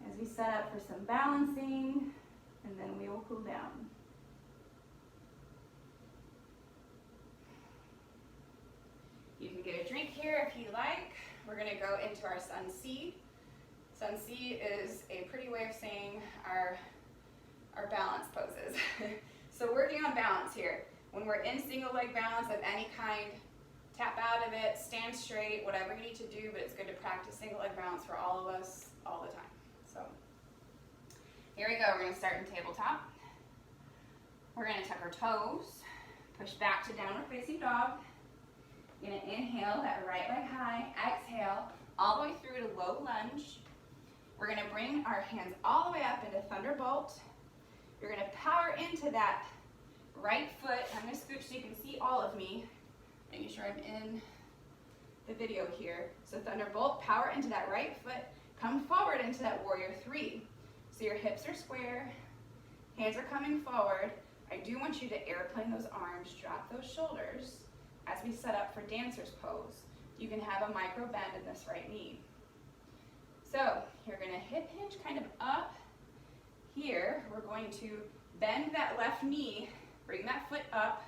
as we set up for some balancing, and then we will cool down. You can get a drink here if you like. We're going to go into our Sun C. Sun C is a pretty way of saying our balance poses. So working on balance here. When we're in single leg balance of any kind, tap out of it, stand straight, whatever you need to do, but it's good to practice single leg balance for all of us all the time. So here we go, we're gonna start in tabletop. We're gonna tuck our toes, push back to downward facing dog. You're gonna inhale that right leg high, exhale all the way through to low lunge. We're gonna bring our hands all the way up into thunderbolt. You're gonna power into that right foot. I'm gonna scooch so you can see all of me, making sure I'm in the video here. So thunderbolt, power into that right foot, come forward into that warrior three. So your hips are square, hands are coming forward. I do want you to airplane those arms, drop those shoulders as we set up for dancer's pose. You can have a micro bend in this right knee. So you're gonna hip hinge kind of up. Here, we're going to bend that left knee, bring that foot up.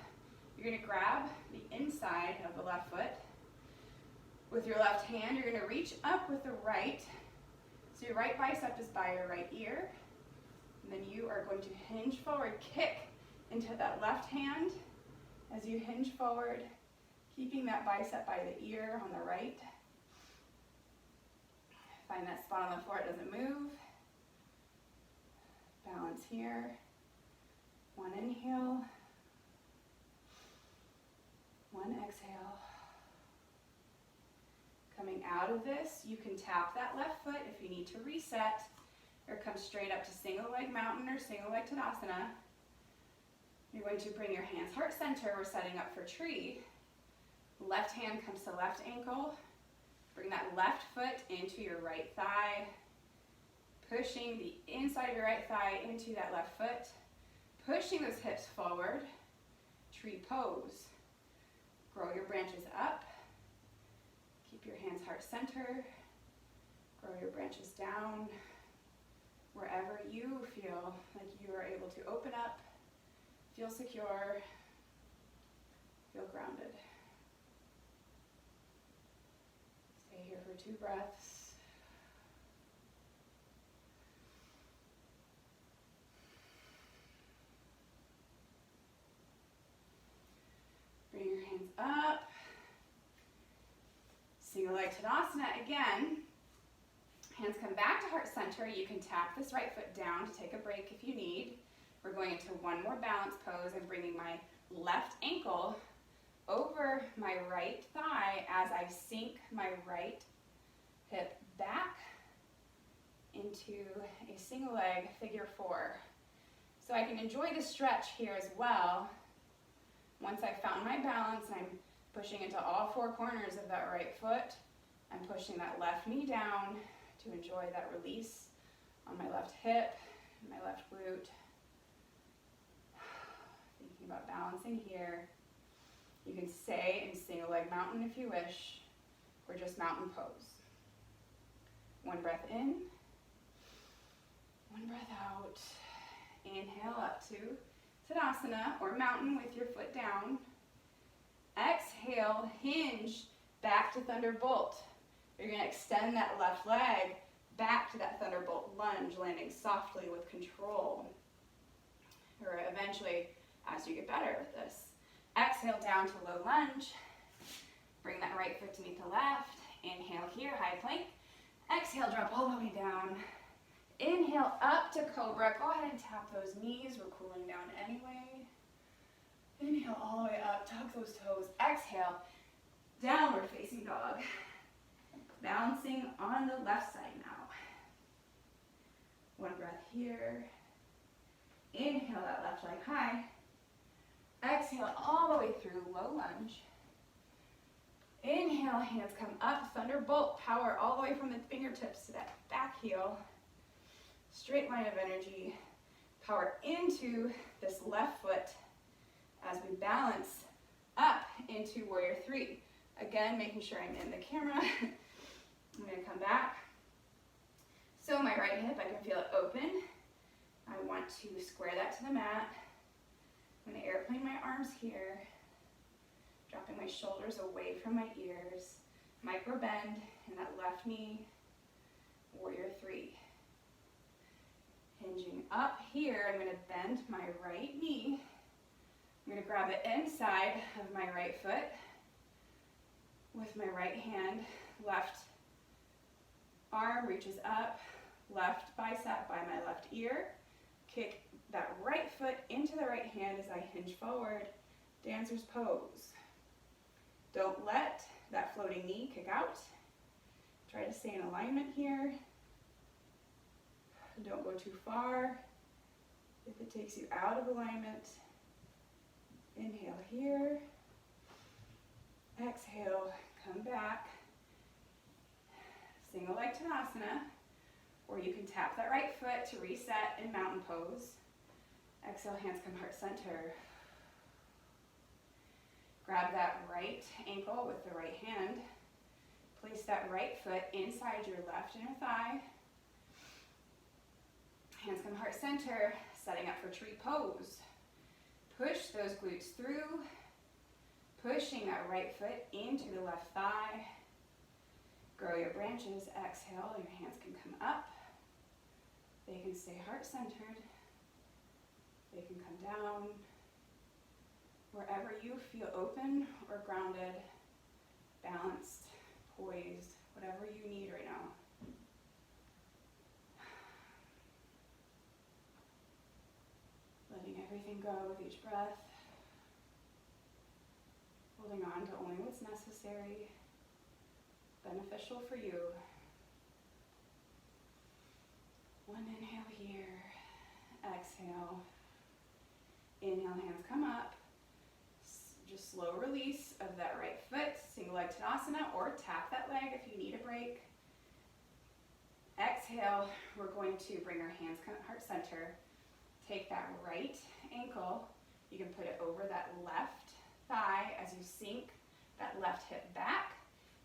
You're gonna grab the inside of the left foot. With your left hand, you're gonna reach up with the right. So your right bicep is by your right ear. And then you are going to hinge forward, kick into that left hand as you hinge forward, keeping that bicep by the ear on the right. Find that spot on the floor, it doesn't move. Balance here. One inhale, one exhale. Coming out of this, you can tap that left foot if you need to reset, or come straight up to single leg mountain or single leg Tadasana. You're going to bring your hands heart center. We're setting up for tree. Left hand comes to left ankle. Bring that left foot into your right thigh, pushing the inside of your right thigh into that left foot, pushing those hips forward, tree pose. Grow your branches up, keep your hands heart center, grow your branches down, wherever you feel like you are able to open up, feel secure, feel grounded. Stay here for 2 breaths. Bring your hands up. Single leg Tadasana again. Hands come back to heart center. You can tap this right foot down to take a break if you need. We're going into one more balance pose and bringing my left ankle over my right thigh as I sink my right hip back into a single leg figure 4. So I can enjoy the stretch here as well. Once I've found my balance and I'm pushing into all 4 corners of that right foot, I'm pushing that left knee down to enjoy that release on my left hip, my left glute. Thinking about balancing here. You can stay in single leg mountain if you wish, or just mountain pose. 1 breath in, 1 breath out. Inhale up to Tadasana or mountain with your foot down. Exhale, hinge back to thunderbolt. You're going to extend that left leg back to that thunderbolt lunge, landing softly with control. Or eventually, as you get better with this, exhale down to low lunge. Bring that right foot to meet the left. Inhale here, high plank. Exhale, drop all the way down. Inhale up to cobra. Go ahead and tap those knees. We're cooling down anyway. Inhale all the way up, tuck those toes. Exhale, downward facing dog. Balancing on the left side now. 1 breath here. Inhale that left leg high. Exhale all the way through low lunge. Inhale, hands come up, thunderbolt, power all the way from the fingertips to that back heel. Straight line of energy. Power into this left foot as we balance up into warrior 3. Again, making sure I'm in the camera. I'm going to come back. So my right hip, I can feel it open. I want to square that to the mat. I'm going to airplane my arms here, dropping my shoulders away from my ears. Micro bend in that left knee, warrior 3. Hinging up here, I'm going to bend my right knee. I'm going to grab the inside of my right foot with my right hand. Left arm reaches up, left bicep by my left ear. Kick that right foot into the right hand as I hinge forward. Dancer's pose. Don't let that floating knee kick out. Try to stay in alignment here. Don't go too far. If it takes you out of alignment, inhale here. Exhale, come back. Single leg Tadasana, or you can tap that right foot to reset in mountain pose. Exhale, hands come heart center. Grab that right ankle with the right hand. Place that right foot inside your left inner thigh. Hands come heart center, setting up for tree pose. Push those glutes through, pushing that right foot into the left thigh. Grow your branches, exhale, your hands can come up. They can stay heart centered. They can come down. Wherever you feel open or grounded, balanced, poised, whatever you need right now. Letting everything go with each breath. Holding on to only what's necessary, beneficial for you. One inhale here. Exhale. Inhale, hands come up. Just slow release of that right foot. Single leg Tadasana, or tap that leg if you need a break. Exhale, we're going to bring our hands heart center. Take that right ankle. You can put it over that left thigh as you sink that left hip back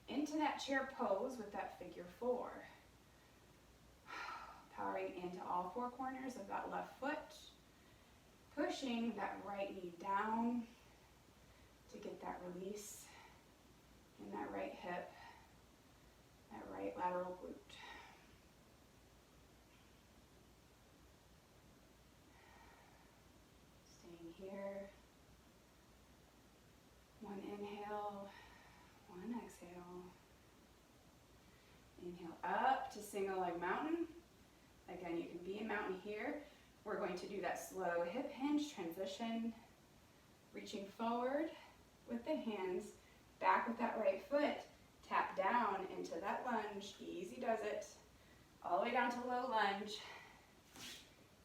into that chair pose with that figure 4. Powering into all 4 corners of that left foot. Pushing that right knee down to get that release in that right hip, that right lateral glute. Staying here. One inhale, one exhale. Inhale up to single leg mountain. Again, you can be in mountain here. We're going to do that slow hip hinge transition, reaching forward with the hands, back with that right foot, tap down into that lunge, easy does it, all the way down to low lunge.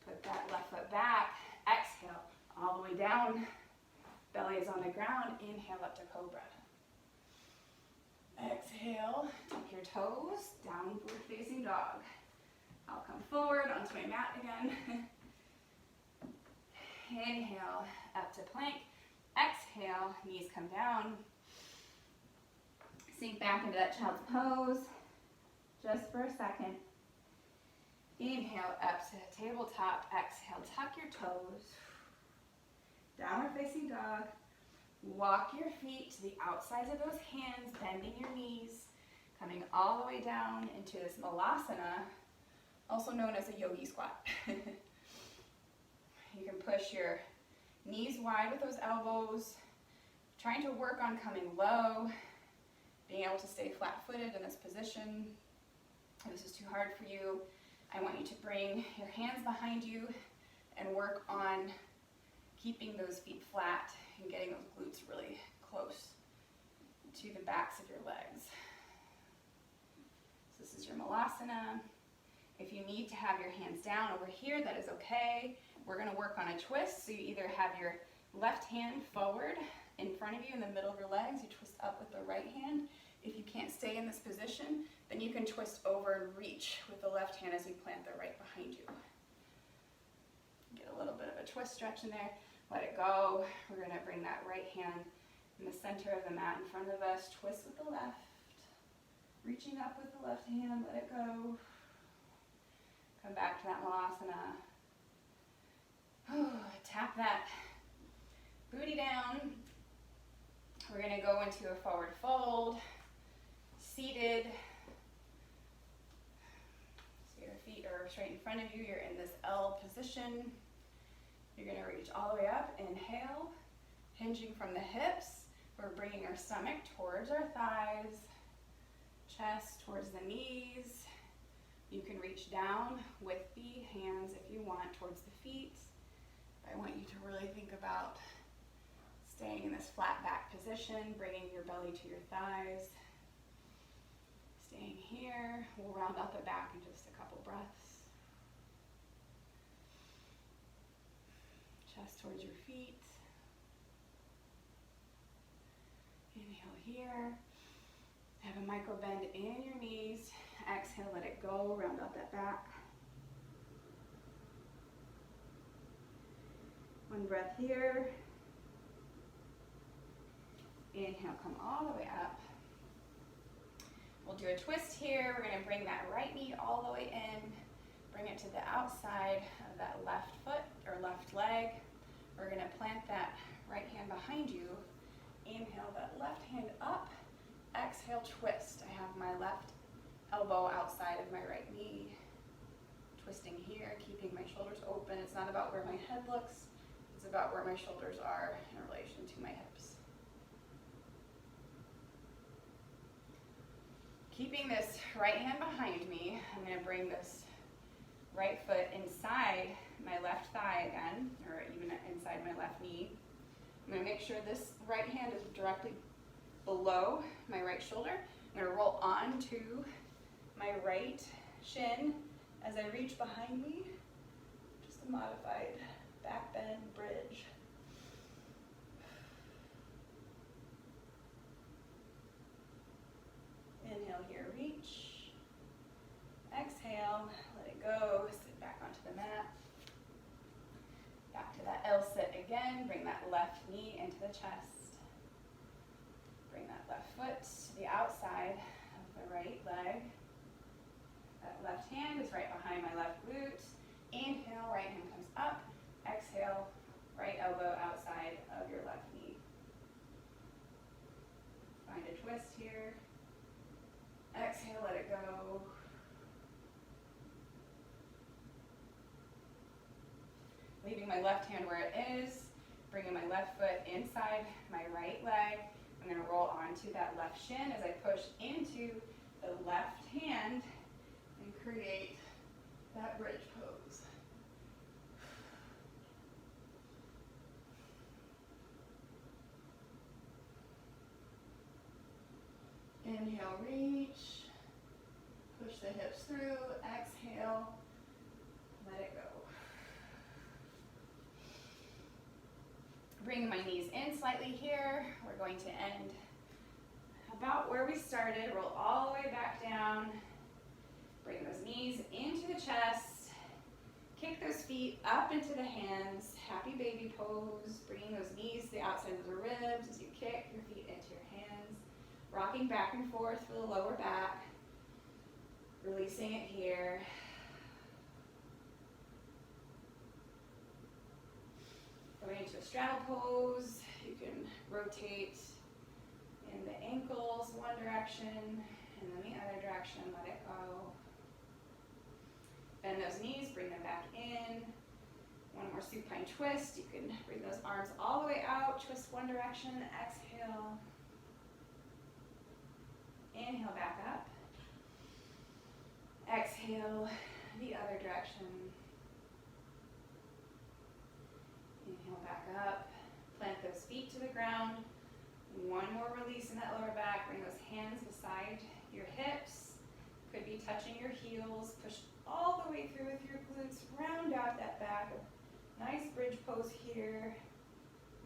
Put that left foot back, exhale, all the way down, belly is on the ground, inhale up to cobra. Exhale, tuck your toes, downward facing dog. I'll come forward onto my mat again. Inhale, up to plank. Exhale, knees come down. Sink back into that child's pose, just for a second. Inhale, up to tabletop. Exhale, tuck your toes. Downward facing dog. Walk your feet to the outsides of those hands, bending your knees, coming all the way down into this malasana, also known as a yogi squat. You can push your knees wide with those elbows, trying to work on coming low, being able to stay flat-footed in this position. If this is too hard for you, I want you to bring your hands behind you and work on keeping those feet flat and getting those glutes really close to the backs of your legs. So this is your malasana. If you need to have your hands down over here, that is okay. We're going to work on a twist. So you either have your left hand forward in front of you in the middle of your legs. You twist up with the right hand. If you can't stay in this position, then you can twist over and reach with the left hand as you plant the right behind you. Get a little bit of a twist stretch in there. Let it go. We're going to bring that right hand in the center of the mat in front of us. Twist with the left. Reaching up with the left hand. Let it go. Come back to that malasana. Tap that booty down. We're going to go into a forward fold. Seated. So your feet are straight in front of you. You're in this L position. You're going to reach all the way up. Inhale. Hinging from the hips. We're bringing our stomach towards our thighs. Chest towards the knees. You can reach down with the hands if you want towards the feet. I want you to really think about Staying in this flat back position, bringing your belly to your thighs. Staying here. We'll round out the back in just a couple breaths. Chest towards your feet. Inhale here. Have a micro bend in your knees. Exhale, let it go. Round out that back. One breath here. Inhale, come all the way up. We'll do a twist here. We're going to bring that right knee all the way in. Bring it to the outside of that left foot or left leg. We're going to plant that right hand behind you. Inhale that left hand up. Exhale, twist. I have my left elbow outside of my right knee. Twisting here, keeping my shoulders open. It's not about where my head looks. It's about where my shoulders are in relation to my hips. Keeping this right hand behind me, I'm going to bring this right foot inside my left thigh again, or even inside my left knee. I'm going to make sure this right hand is directly below my right shoulder. I'm going to roll onto my right shin as I reach behind me. Just a modified back bend bridge. Inhale here, reach. Exhale, let it go, sit back onto the mat. Back to that L sit again, bring that left knee into the chest. Bring that left foot to the outside of the right leg. That left hand is right behind my left glute. Inhale, right hand comes up. Exhale, right elbow outside of your left knee. Find a twist here. Exhale, let it go. Leaving my left hand where it is, bringing my left foot inside my right leg. I'm going to roll onto that left shin as I push into the left hand and create that bridge pose. Inhale, reach. Push the hips through. Exhale, let it go. Bring my knees in slightly here. We're going to end about where we started. Roll all the way back down. Bring those knees into the chest. Kick those feet up into the hands. Happy baby pose. Bringing those knees to the outside of the ribs as you kick your feet into your hands. Rocking back and forth for the lower back. Releasing it here. Going into a straddle pose. You can rotate in the ankles one direction and then the other direction. Let it go. Bend those knees, bring them back in. One more supine twist. You can bring those arms all the way out. Twist one direction. Exhale. Inhale back up. Exhale the other direction. Inhale back up. Plant those feet to the ground. One more release in that lower back. Bring those hands beside your hips. Could be touching your heels. Push all the way through with your glutes. Round out that back. Nice bridge pose here.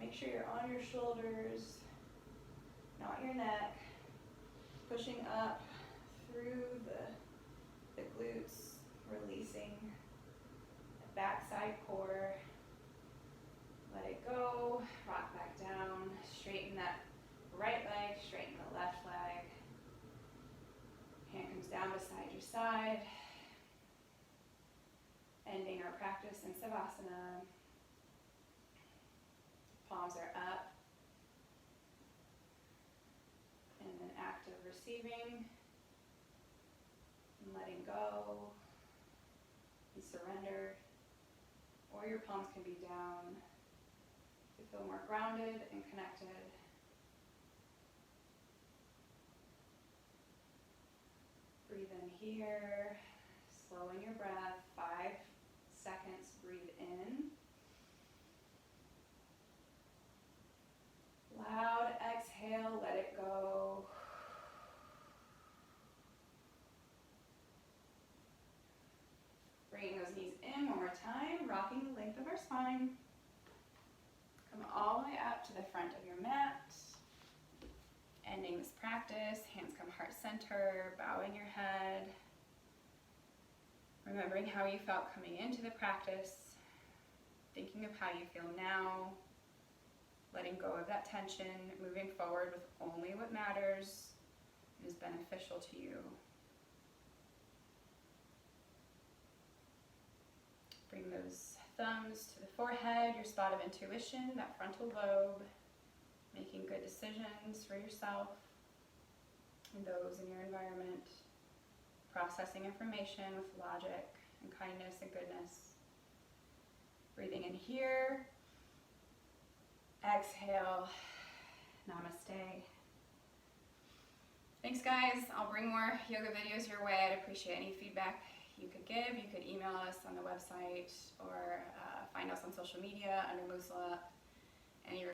Make sure you're on your shoulders, not your neck. Pushing up through the glutes, releasing the backside core. Let it go, rock back down, straighten that right leg, straighten the left leg. Hand comes down beside your side. Ending our practice in Savasana. Palms are up. And then active receiving and letting go and surrender. Or your palms can be down to feel more grounded and connected. Breathe in here, slowing your breath, 5 seconds, breathe in. Bringing those knees in one more time, rocking the length of our spine. Come all the way up to the front of your mat. Ending this practice, hands come heart center, bowing your head. Remembering how you felt coming into the practice, thinking of how you feel now, letting go of that tension, moving forward with only what matters and is beneficial to you. Bring those thumbs to the forehead, your spot of intuition, that frontal lobe, making good decisions for yourself and those in your environment, processing information with logic and kindness and goodness. Breathing in here, exhale, namaste. Thanks guys, I'll bring more yoga videos your way. I'd appreciate any feedback you could give. You could email us on the website or find us on social media under Musla. Any